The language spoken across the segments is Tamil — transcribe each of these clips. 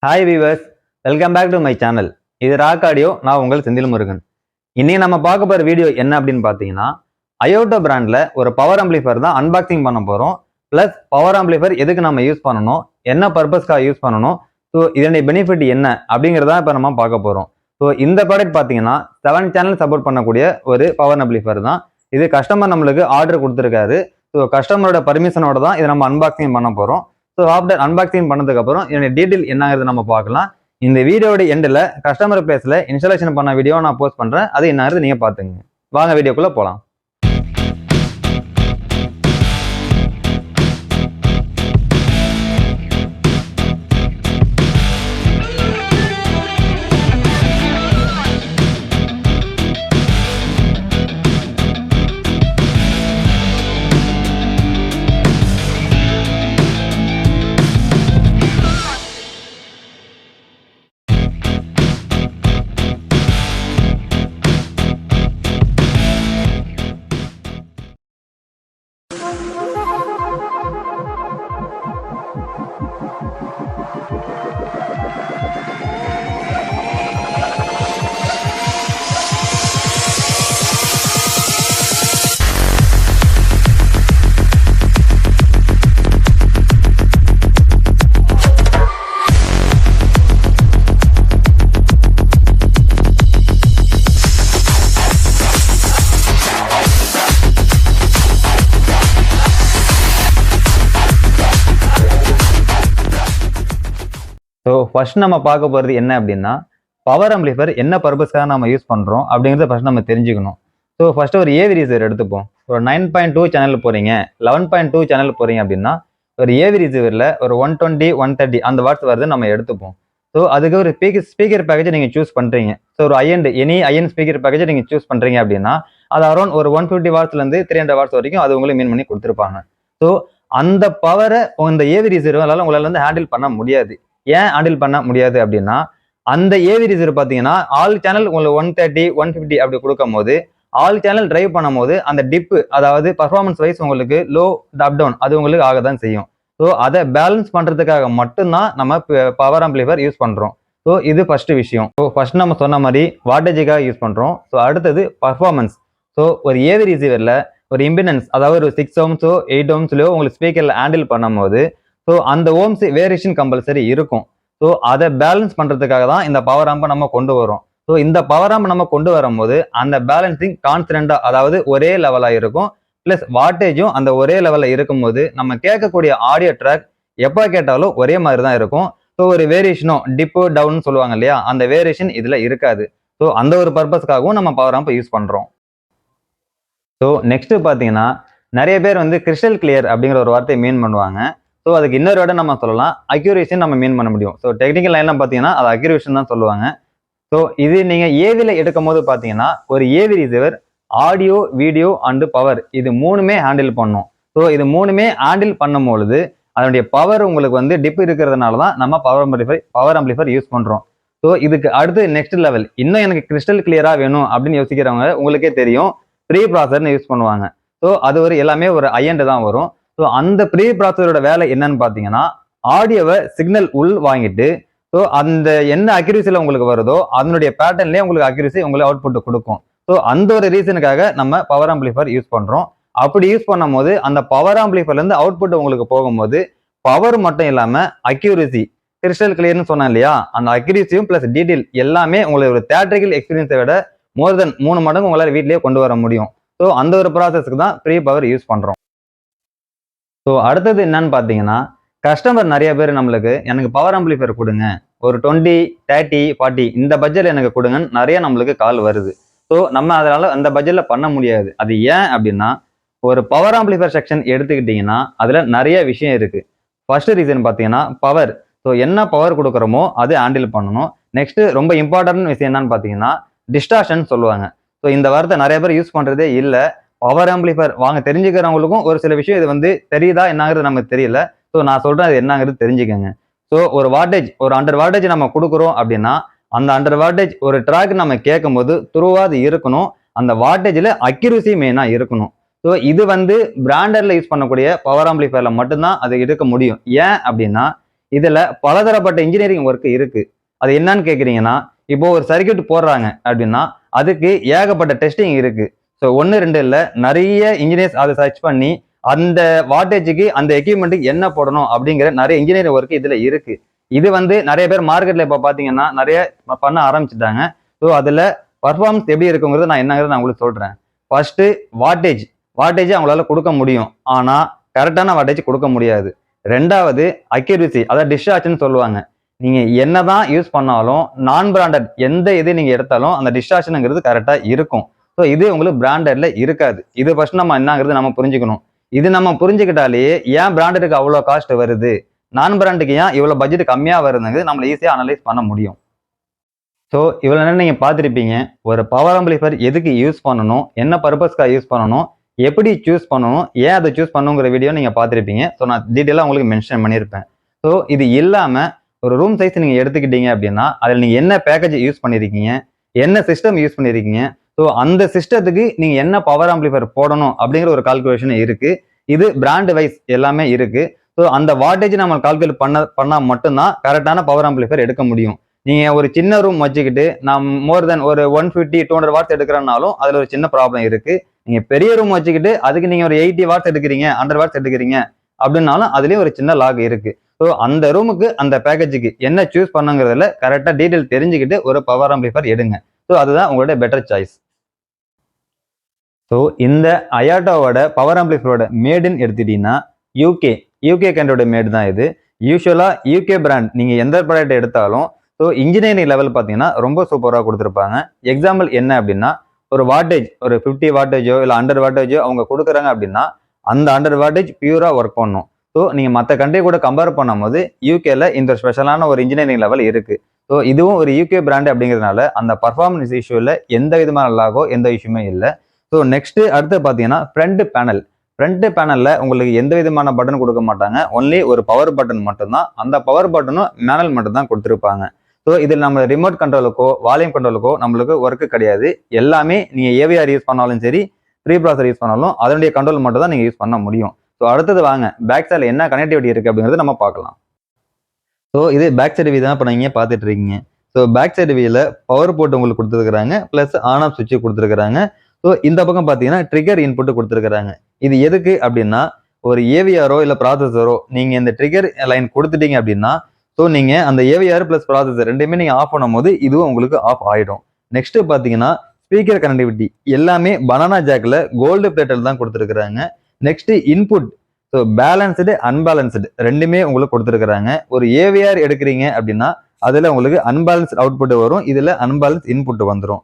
Hi viewers, welcome back to my channel. இது ராக் ஆடியோ. நான் உங்கள் செந்தில் முருகன். இன்னைக்கு நம்ம பார்க்க போகிற வீடியோ என்ன அப்படின்னு பார்த்தீங்கன்னா, அயோட்டோ பிராண்டில் ஒரு பவர் ஆம்பிளிஃபையர் தான் அன்பாக்சிங் பண்ண போகிறோம். ப்ளஸ் பவர் ஆம்பிளிஃபையர் எதுக்கு நம்ம யூஸ் பண்ணணும், என்ன பர்பஸ்க்காக யூஸ் பண்ணணும், ஸோ இதனுடைய பெனிஃபிட் என்ன அப்படிங்கிறதான் இப்போ நம்ம பார்க்க போகிறோம். ஸோ இந்த ப்ராடக்ட் பார்த்தீங்கன்னா 7 சேனல் சப்போர்ட் பண்ணக்கூடிய ஒரு பவர் ஆம்பிளிஃபையர் தான். இது கஸ்டமர் நம்மளுக்கு ஆர்டர் கொடுத்துருக்காரு. ஸோ கஸ்டமரோட பர்மிஷனோட தான் இதை நம்ம அன்பாக்சிங் பண்ண போகிறோம். ஸோ ஆஃப்டர் அன்பாக்சிங் பண்ணதுக்கு அப்புறம் என்னுடைய டீட்டெயில் என்னங்கிறது நம்ம பார்க்கலாம். இந்த வீடியோட எண்டில் கஸ்டமர் பிளேஸில் இன்ஸ்டாலேஷன் பண்ண வீடியோ நான் போஸ்ட் பண்ணுறேன். அது என்னங்கிறது நீங்கள் பார்த்துங்க. வாங்க வீடியோக்குள்ளே போகலாம். ஸோ ஃபர்ஸ்ட் நம்ம பார்க்க போகிறது என்ன அப்படின்னா, பவர் ஆம்பிளிஃபையர் என்ன பர்பஸ்க்காக நம்ம யூஸ் பண்ணுறோம் அப்படிங்கிறத ஃபர்ஸ்ட் நம்ம தெரிஞ்சுக்கணும். ஸோ ஃபர்ஸ்ட் ஒரு ஏவி ரிசீவர் எடுத்துப்போம். ஒரு 9.2 சேனல் போகிறீங்க, 11.2 சேனல் போகிறீங்க அப்படின்னா ஒரு ஏவி ரிசீவரில் ஒரு 120, 130 அந்த வாட்ஸ் வருது நம்ம எடுத்துப்போம். ஸோ அதுக்கு ஒரு ஸ்பீக்கர் பேக்கேஜ் நீங்கள் சூஸ் பண்ணுறீங்க. ஸோ ஒரு எனி ஐஎன் ஸ்பீக்கர் பேக்கேஜ் நீங்கள் சூஸ் பண்ணுறீங்க அப்படின்னா அது அரௌண்ட் ஒரு 150 வாட்ஸ்லேருந்து 300 வாட்ஸ் வரைக்கும் அது உங்களுக்கு மீன் பண்ணி கொடுத்துருப்பாங்க. ஸோ அந்த பவரை இந்த ஏவி ரிசீவரால் உங்களால் வந்து ஹேண்டில் பண்ண முடியாது. ஏன் ஹேண்டில் பண்ண முடியாது அப்படின்னா, அந்த ஏவி ரிசீவர் பார்த்தீங்கன்னா ஆல் சேனல் உங்களுக்கு 130, 150 அப்படி கொடுக்கும் போது ஆல் சேனல் டிரைவ் பண்ணும் போது அந்த டிப்பு, அதாவது பர்ஃபார்மன்ஸ் வைஸ் உங்களுக்கு லோ அப் டவுன் அது உங்களுக்கு ஆக தான் செய்யும். ஸோ அதை பேலன்ஸ் பண்ணுறதுக்காக மட்டும்தான் நம்ம பவர் ஆம்பிளிஃபையர் யூஸ் பண்ணுறோம். ஸோ இது ஃபர்ஸ்ட் விஷயம். ஸோ ஃபர்ஸ்ட் நம்ம சொன்ன மாதிரி வாட்டேஜுக்காக யூஸ் பண்ணுறோம். ஸோ அடுத்தது பர்ஃபார்மன்ஸ். ஸோ ஒரு ஏவி ரிசீவரில் ஒரு இம்பிடன்ஸ், அதாவது ஒரு 6 ohmஸோ 8 ohmஸ்லையோ உங்களுக்கு ஸ்பீக்கரில் ஹேண்டில் பண்ணும் போது ஸோ அந்த ஓம்ஸ் வேரியேஷன் கம்பல்சரி இருக்கும். ஸோ அதை பேலன்ஸ் பண்ணுறதுக்காக தான் இந்த பவர் ஆம்பை நம்ம கொண்டு வரோம். ஸோ இந்த பவர் ஆம்பை நம்ம கொண்டு வரும்போது அந்த பேலன்சிங் கான்ஸ்டன்டா, அதாவது ஒரே லெவலாக இருக்கும். ப்ளஸ் வாட்டேஜும் அந்த ஒரே லெவலில் இருக்கும்போது நம்ம கேட்கக்கூடிய ஆடியோ ட்ராக் எப்போ கேட்டாலும் ஒரே மாதிரி தான் இருக்கும். ஸோ ஒரு வேரியேஷனும் டிப்பு டவுன் சொல்லுவாங்க இல்லையா, அந்த வேரியேஷன் இதில் இருக்காது. ஸோ அந்த ஒரு பர்பஸ்க்காகவும் நம்ம பவர் ஆம்பை யூஸ் பண்ணுறோம். ஸோ நெக்ஸ்ட் பார்த்தீங்கன்னா, நிறைய பேர் வந்து கிறிஸ்டல் கிளியர் அப்படிங்கிற ஒரு வார்த்தையை மீன் பண்ணுவாங்க. ஸோ அதுக்கு இன்னொரு விட நம்ம சொல்லலாம் அக்யூரேஷன் நம்ம மீன் பண்ண முடியும். ஸோ டெக்னிக்கல் லைன்லாம் பார்த்தீங்கன்னா அது அக்யூரேஷன் தான் சொல்லுவாங்க. ஸோ இது நீங்கள் ஏவியில் எடுக்கும் போது பார்த்தீங்கன்னா ஒரு AV receiver audio, video and power இது மூணுமே ஹேண்டில் பண்ணும். ஸோ இது மூணுமே ஹேண்டில் பண்ணும் பொழுது அதனுடைய பவர் உங்களுக்கு வந்து டிப் இருக்கிறதுனால தான் நம்ம பவர் ஆம்பிளிஃபையர் யூஸ் பண்ணுறோம். ஸோ இதுக்கு அடுத்து நெக்ஸ்ட் லெவல், இன்னும் எனக்கு கிறிஸ்டல் கிளியராக வேணும் அப்படின்னு யோசிக்கிறவங்க உங்களுக்கே தெரியும் ப்ரீ ப்ராசர்னு யூஸ் பண்ணுவாங்க. ஸோ அது ஒரு எல்லாமே ஒரு ஐஎன்டு தான் வரும். ஸோ அந்த ப்ரீ ப்ராசஸரோட வேலை என்னன்னு பார்த்தீங்கன்னா, ஆடியோவை சிக்னல் உள் வாங்கிட்டு ஸோ அந்த என்ன அக்யூரேசியில் உங்களுக்கு வருதோ அதனுடைய பேட்டர்ன்லேயே உங்களுக்கு அக்யூரேசி உங்களுக்கு அவுட்புட் கொடுக்கும். ஸோ அந்த ஒரு ரீசனுக்காக நம்ம பவர் ஆம்பிளிஃபையர் யூஸ் பண்ணுறோம். அப்படி யூஸ் பண்ணும் போது அந்த பவர் ஆம்பிளிஃபையர்லேருந்து அவுட்புட் உங்களுக்கு போகும்போது பவர் மட்டும் இல்லாமல் அக்யூரேசி, கிறிஸ்டல் கிளியர்னு சொன்னேன் இல்லையா, அந்த அக்யூரேசியும் ப்ளஸ் டீட்டெயில் எல்லாமே உங்களுக்கு ஒரு தியேட்ரிக்கல் எக்ஸ்பீரியன்ஸை விட மோர் தென் 3 மடங்கு உங்களால் வீட்லேயே கொண்டு வர முடியும். ஸோ அந்த ஒரு ப்ராசஸ்க்கு தான் ப்ரீ பவர் யூஸ் பண்ணுறோம். ஸோ அடுத்தது என்னன்னு பார்த்தீங்கன்னா, கஸ்டமர் நிறைய பேர் நம்மளுக்கு எனக்கு பவர் ஆம்பிளிஃபையர் கொடுங்க, ஒரு 20, 30, 40 இந்த பட்ஜெட்டில் எனக்கு கொடுங்கன்னு நிறைய நம்மளுக்கு கால் வருது. ஸோ நம்ம அதனால அந்த பட்ஜெட்டில் பண்ண முடியாது. அது ஏன் அப்படின்னா, ஒரு பவர் ஆம்பிளிஃபையர் செக்ஷன் எடுத்துக்கிட்டிங்கன்னா அதில் நிறைய விஷயம் இருக்குது. ஃபர்ஸ்ட் ரீசன் பார்த்தீங்கன்னா பவர். ஸோ என்ன பவர் கொடுக்குறோமோ அது ஹேண்டில் பண்ணணும். நெக்ஸ்ட் ரொம்ப இம்பார்ட்டன்ட் விஷயம் என்னன்னு பார்த்தீங்கன்னா டிஸ்டார்ஷன் சொல்லுவாங்க. ஸோ இந்த வார்த்தை நிறைய பேர் யூஸ் பண்ணுறதே இல்லை. பவர் ஆம்பிளிஃபையர் வாங்க தெரிஞ்சுக்கிறவங்களுக்கும் ஒரு சில விஷயம் இது வந்து தெரியுதா என்னங்கிறது நமக்கு தெரியல. ஸோ நான் சொல்கிறேன் அது என்னங்கிறது தெரிஞ்சுக்கங்க. ஸோ ஒரு வாட்டேஜ், ஒரு 100 வாட்டேஜ் நம்ம கொடுக்குறோம் அப்படின்னா அந்த 100 வாட்டேஜ் ஒரு ட்ராக் நம்ம கேட்கும் போது துருவா அது இருக்கணும். அந்த வாட்டேஜில் அக்யூரசி மெயினாக இருக்கணும். ஸோ இது வந்து பிராண்டர்ல யூஸ் பண்ணக்கூடிய பவர் ஆம்பிளிஃபையர்ல மட்டும்தான் அது எடுக்க முடியும். ஏன் அப்படின்னா இதுல பலதரப்பட்ட இன்ஜினியரிங் ஒர்க் இருக்கு. அது என்னன்னு கேக்குறீங்கன்னா, இப்போ ஒரு சர்க்யூட் போடுறாங்க அப்படின்னா அதுக்கு ஏகப்பட்ட டெஸ்டிங் இருக்கு. ஸோ 1, 2 இல்ல, நிறைய இன்ஜினியர்ஸ் அதை சர்ச் பண்ணி அந்த வாட்டேஜுக்கு அந்த எக்யூப்மெண்ட்டுக்கு என்ன போடணும் அப்படிங்கிற நிறைய இன்ஜினியரிங் ஒர்க் இதுல இருக்கு. இது நிறைய பேர் மார்க்கெட்ல இப்ப பாத்தீங்கன்னா நிறைய பண்ண ஆரம்பிச்சுட்டாங்க. ஸோ அதுல பர்ஃபார்மன்ஸ் எப்படி இருக்குங்கிறது நான் என்னங்கிறது நான் உங்களுக்கு சொல்றேன். ஃபர்ஸ்ட் வாட்டேஜ் அவங்களால கொடுக்க முடியும், ஆனா கரெக்டான வாட்டேஜ் கொடுக்க முடியாது. ரெண்டாவது அக்யூரசி, அதாவது டிஸ்டார்ஷன் சொல்லுவாங்க. நீங்க என்னதான் யூஸ் பண்ணாலும் நான் பிராண்டட் எந்த இது நீங்க எடுத்தாலும் அந்த டிஸ்டார்ஷனுங்கிறது கரெக்டா இருக்கும். ஸோ இது உங்களுக்கு பிராண்டட்ல இருக்காது. இது ஃபர்ஸ்ட் நம்ம என்னங்கிறது நம்ம புரிஞ்சுக்கணும். இது நம்ம புரிஞ்சுக்கிட்டாலே ஏன் பிராண்டடுக்கு அவ்வளோ காஸ்ட் வருது, நான் பிராண்டுக்கு ஏன் இவ்வளவு பட்ஜெட் கம்மியா வருதுங்கிறது நம்மள ஈஸியா அனலைஸ் பண்ண முடியும். ஸோ இவ்வளவு நேரம் நீங்க பார்த்துருப்பீங்க, ஒரு பவர் ஆம்பிளிஃபையர் எதுக்கு யூஸ் பண்ணணும், என்ன பர்பஸ்க்காக யூஸ் பண்ணணும், எப்படி சூஸ் பண்ணணும், ஏன் அதை சூஸ் பண்ணுங்கிற வீடியோ நீங்க பார்த்துருப்பீங்க. ஸோ நான் டீட்டெயிலாக உங்களுக்கு மென்ஷன் பண்ணியிருப்பேன். ஸோ இது இல்லாம ஒரு ரூம் சைஸ் நீங்க எடுத்துக்கிட்டீங்க அப்படின்னா அதில் நீங்க என்ன பேக்கேஜ் யூஸ் பண்ணிருக்கீங்க, என்ன சிஸ்டம் யூஸ் பண்ணிருக்கீங்க, ஸோ அந்த சிஸ்டத்துக்கு நீங்க என்ன பவர் ஆம்பிளிஃபையர் போடணும் அப்படிங்கிற ஒரு கால்குலேஷன் இருக்கு. இது பிராண்ட் வைஸ் எல்லாமே இருக்கு. ஸோ அந்த வாட்டேஜ் நம்ம கால்குலேட் பண்ணா மட்டும்தான் கரெக்டான பவர் ஆம்பிளிஃபையர் எடுக்க முடியும். நீங்க ஒரு சின்ன ரூம் வச்சுக்கிட்டு நான் மோர் தென் ஒரு 150 200 வாட்ஸ் எடுக்கிறனாலும் அதுல ஒரு சின்ன ப்ராப்ளம் இருக்கு. நீங்க பெரிய ரூம் வச்சுக்கிட்டு அதுக்கு நீங்க ஒரு 80 வாட்ஸ் எடுக்கிறீங்க, 100 வாட்ஸ் எடுக்கிறீங்க அப்படின்னாலும் அதுலயும் ஒரு சின்ன லாக் இருக்கு. ஸோ அந்த ரூமுக்கு அந்த பேக்கேஜுக்கு என்ன சூஸ் பண்ணுங்கிறதுல கரெக்டா டீடைல் தெரிஞ்சுக்கிட்டு ஒரு பவர் ஆம்பிளிஃபையர் எடுங்க. ஸோ அதுதான் உங்களோட பெட்டர் சாய்ஸ். ஸோ இந்த அயாட்டாவோட பவர் ஆம்பிளிஃபையரோட மேடுன்னு எடுத்துட்டீங்கன்னா யூகே கண்ட்ரியோட மேடு தான் இது. யூஸ்வலா யூகே பிராண்ட் நீங்க எந்த ப்ராடக்ட் எடுத்தாலும் ஸோ இன்ஜினியரிங் லெவல் பார்த்தீங்கன்னா ரொம்ப சூப்பராக கொடுத்துருப்பாங்க. எக்ஸாம்பிள் என்ன அப்படின்னா, ஒரு வாட்டேஜ் ஒரு 50 வாட்டேஜோ இல்லை 100 வாட்டேஜோ அவங்க கொடுக்குறாங்க அப்படின்னா அந்த 100 வாட்டேஜ் பியூரா ஒர்க் பண்ணும். ஸோ நீங்க மற்ற கண்ட்ரி கூட கம்பேர் பண்ணும்போது யூகேல இந்த ஸ்பெஷலான ஒரு இன்ஜினியரிங் லெவல் இருக்கு. ஸோ இதுவும் ஒரு யூகே பிராண்ட் அப்படிங்கிறதுனால அந்த பர்ஃபார்மன்ஸ் இஷ்யூல எந்த விதமான லாகோ எந்த இஷ்யூமே இல்லை. ஸோ நெக்ஸ்ட் அடுத்து பார்த்தீங்கன்னா ஃப்ரண்ட் பேனல்ல உங்களுக்கு எந்த விதமான பட்டன் கொடுக்க மாட்டாங்க. ஒன்லி ஒரு பவர் பட்டன் மட்டும்தான். அந்த பவர் பட்டனும் மேனல் மட்டும் தான் கொடுத்துருப்பாங்க. ஸோ இதில் நம்ம ரிமோட் கண்ட்ரோலுக்கோ வால்யூம் கண்ட்ரோலுக்கோ நம்மளுக்கு ஒர்க்கு கிடையாது. எல்லாமே நீங்க ஏவிஆர் யூஸ் பண்ணாலும் சரி, ப்ரீ ப்ராசர் யூஸ் பண்ணாலும் அதனுடைய கண்ட்ரோல் மட்டும் தான் நீங்க யூஸ் பண்ண முடியும். ஸோ அடுத்தது வாங்க பேக் சைடில் என்ன கனெக்டிவிட்டி இருக்கு அப்படிங்கிறத நம்ம பார்க்கலாம். ஸோ இது பேக் சைடு வியூ தான் இப்போ நீங்க பார்த்துட்டு இருக்கீங்க. ஸோ பேக் சைடு வியூல பவர் போர்ட் உங்களுக்கு கொடுத்துருக்காங்க, பிளஸ் ஆன் ஆஃப் சுவிட்ச் கொடுத்துருக்காங்க. ஸோ இந்த பக்கம் பார்த்தீங்கன்னா ட்ரிகர் இன்புட் கொடுத்துருக்காங்க. இது எதுக்கு அப்படின்னா, ஒரு ஏவிஆரோ இல்லை ப்ராசஸரோ நீங்க இந்த ட்ரிகர் லைன் கொடுத்துட்டீங்க அப்படின்னா ஸோ நீங்க அந்த ஏவிஆர் பிளஸ் ப்ராசஸர் ரெண்டுமே நீங்க ஆஃப் பண்ணும்போது இதுவும் உங்களுக்கு ஆஃப் ஆயிடும். நெக்ஸ்ட் பாத்தீங்கன்னா ஸ்பீக்கர் கனெக்டிவிட்டி எல்லாமே பனானா ஜாக்ல கோல்டு பிளேட்டர் தான் கொடுத்துருக்காங்க. Next input, so balanced unbalanced ரெண்டுமே உங்களுக்கு கொடுத்துருக்காங்க. ஒரு ஏவிஆர் எடுக்கிறீங்க அப்படின்னா அதுல உங்களுக்கு அன்பேலன்ஸ்ட் அவுட்புட் வரும், இதுல அன்பேலன்ஸ் இன்புட் வந்துடும்.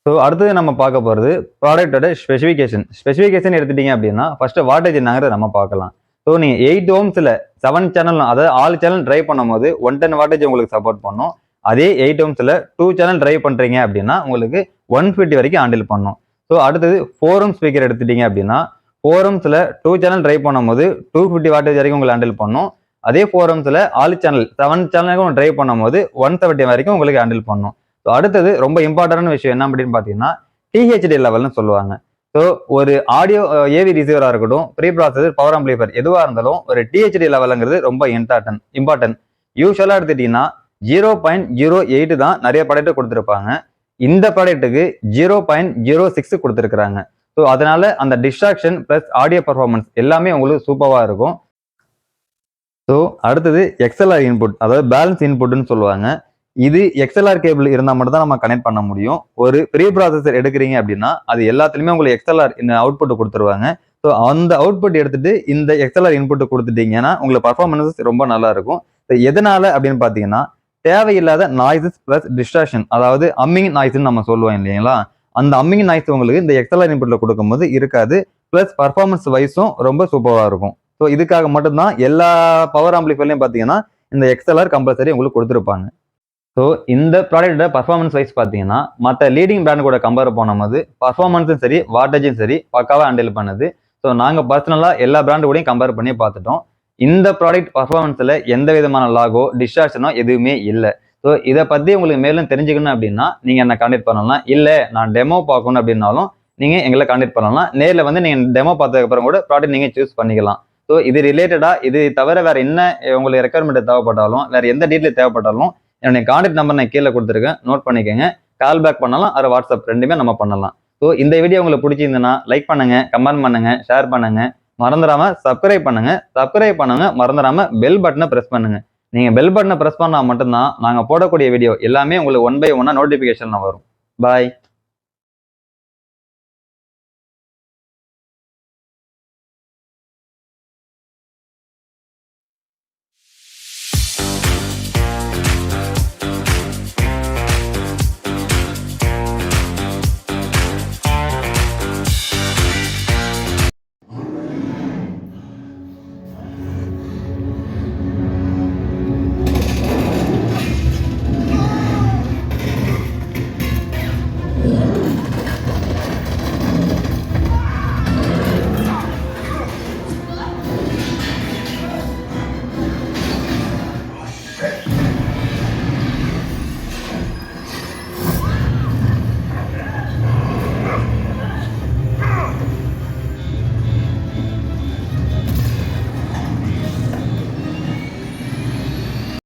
ஸோ அடுத்தது நம்ம பார்க்க போறது ப்ராடக்டோட ஸ்பெசிஃபிகேஷன் எடுத்துட்டீங்க அப்படின்னா ஃபர்ஸ்ட் வாட்டேஜ் என்னங்கிறத நம்ம பார்க்கலாம். ஸோ நீங்க 8 ohmsல 7 சேனல், அதாவது 6 சேனல் டிரைவ் பண்ணும்போது 110 வாட்டேஜ் உங்களுக்கு சப்போர்ட் பண்ணும். அதே 8 ohmsல 2 சேனல் டிரைவ் பண்றீங்க அப்படின்னா உங்களுக்கு 150 வரைக்கும் ஹேண்டில் பண்ணும். ஸோ அடுத்தது 4 ohm ஸ்பீக்கர் எடுத்துட்டீங்க அப்படின்னா 4 ohmsல 2 சேனல் டிரைவ் பண்ணும்போது 250 வாட்டேஜ் வரைக்கும் உங்களுக்கு ஹேண்டில் பண்ணும். அதே 4 ohmsல 6 சேனல் 7 சேனலுக்கும் டிரைவ் பண்ணும்போது 170 வரைக்கும் உங்களுக்கு ஹேண்டில் பண்ணும். ஸோ அடுத்தது ரொம்ப இம்பார்ட்டன்டான விஷயம் என்ன அப்படின்னு பார்த்தீங்கன்னா THD லெவல்னு சொல்லுவாங்க. ஸோ ஒரு ஆடியோ ஏவி ரிசீவரா இருக்கட்டும், ப்ரீ ப்ராசஸர், பவர் ஆம்பிளிஃபையர் எதுவாக இருந்தாலும் ஒரு THD லெவலுங்கிறது ரொம்ப இம்பார்ட்டன்ட். யூஸ்வலா எடுத்துட்டீங்கன்னா 0.08 தான் நிறைய ப்ராடக்ட் கொடுத்துருப்பாங்க. இந்த ப்ராடக்ட்டுக்கு 0.06 கொடுத்துருக்காங்க. ஸோ அதனால அந்த டிஸ்ட்ராக்ஷன் பிளஸ் ஆடியோ பர்ஃபார்மன்ஸ் எல்லாமே உங்களுக்கு சூப்பராக இருக்கும். ஸோ அடுத்தது XLR இன்புட், அதாவது பேலன்ஸ் இன்புட்னு சொல்லுவாங்க. இது XLR கேபிள் இருந்தால் மட்டும் தான் நம்ம கனெக்ட் பண்ண முடியும். ஒரு ப்ரீ ப்ராசஸர் எடுக்கிறீங்க அப்படின்னா அது எல்லாத்துலயுமே உங்களுக்கு XLR அவுட்புட் கொடுத்துருவாங்க. ஸோ அந்த அவுட்புட் எடுத்துட்டு இந்த XLR இன்புட் கொடுத்துட்டீங்கன்னா உங்களுக்கு பர்ஃபார்மன்ஸ் ரொம்ப நல்லா இருக்கும். எதனால அப்படின்னு பார்த்தீங்கன்னா தேவையில்லாத நாய்ஸஸ் பிளஸ் டிஸ்ட்ராக்ஷன், அதாவது அம்மிங் நாய்ஸ்ன்னு நம்ம சொல்லுவோம் இல்லைங்களா, அந்த அம்மிங் நாய்ஸ் உங்களுக்கு இந்த XLR இன்புட்ல கொடுக்கும்போது இருக்காது. பிளஸ் பர்ஃபார்மன்ஸ் வைஸும் ரொம்ப சூப்பராக இருக்கும். ஸோ இதுக்காக மட்டும்தான் எல்லா பவர் ஆம்பிளிஃபையர்லையும் பார்த்தீங்கன்னா இந்த XLR கம்பல்சரி உங்களுக்கு கொடுத்துருப்பாங்க. ஸோ இந்த ப்ராடக்டோட பர்ஃபார்மன்ஸ் வைஸ் பார்த்தீங்கன்னா மற்ற லீடிங் பிராண்ட் கூட கம்பேர் பண்ணும்போது பர்ஃபார்மன்ஸும் சரி வாட்டேஜும் சரி பக்காவாக ஹேண்டில் பண்ணுது. ஸோ நாங்கள் பர்சனலாக எல்லா பிராண்டு கூடயும் கம்பேர் பண்ணி பார்த்துட்டோம். இந்த ப்ராடக்ட் பர்ஃபார்மன்ஸில் எந்த விதமான லாகோ டிஸ்ட்ராக்ஷனோ எதுவுமே இல்லை. ஸோ இதை பற்றி உங்களுக்கு மேலும் தெரிஞ்சுக்கணும் அப்படின்னா நீங்கள் என்ன கான்டெக்ட் பண்ணலாம். இல்லை நான் டெமோ பார்க்கணும் அப்படின்னாலும் நீங்கள் எங்களை கான்டெக்ட் பண்ணலாம். நேரில் வந்து நீங்கள் டெமோ பார்த்ததுக்கப்புறம் கூட ப்ராடக்ட் நீங்கள் சூஸ் பண்ணிக்கலாம். ஸோ இது ரிலேட்டடா இது தவிர வேற என்ன உங்களுக்கு ரெக்குவயர்மெண்ட் தேவைப்பட்டாலும் வேற எந்த டீட்டெயில் தேவைப்பட்டாலும் என்னுடைய கான்டாக்ட் நம்பர் நான் கீழே கொடுத்துருக்கேன், நோட் பண்ணிக்கோங்க. கால் பேக் பண்ணலாம், அது வாட்ஸ்அப் ரெண்டுமே நம்ம பண்ணலாம். ஸோ இந்த வீடியோ உங்களுக்கு பிடிச்சிருந்ததுன்னா லைக் பண்ணுங்க, கமெண்ட் பண்ணுங்க, ஷேர் பண்ணுங்க, மறந்துடாம சப்ஸ்கிரைப் பண்ணுங்க. சப்ஸ்கிரைப் பண்ணுங்க, மறந்துடாம பெல் பட்டனை பிரஸ் பண்ணுங்க. நீங்க பெல் பட்டனை பிரஸ் பண்ணா மட்டும்தான் நாங்க போடக்கூடிய வீடியோ எல்லாமே உங்களுக்கு 1 by 1 நோட்டிபிகேஷன் வரும். பாய்.